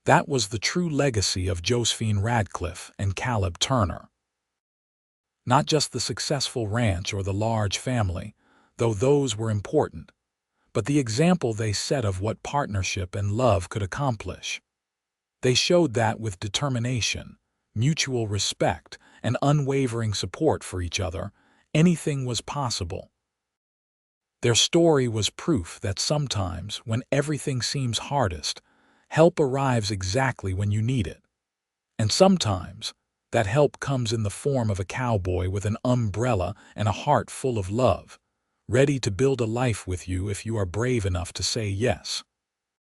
that was the true legacy of Josephine Radcliffe and Caleb Turner. Not just the successful ranch or the large family, though those were important, but the example they set of what partnership and love could accomplish. They showed that with determination, mutual respect, and unwavering support for each other, anything was possible. Their story was proof that sometimes, when everything seems hardest, help arrives exactly when you need it. And sometimes, that help comes in the form of a cowboy with an umbrella and a heart full of love, ready to build a life with you if you are brave enough to say yes.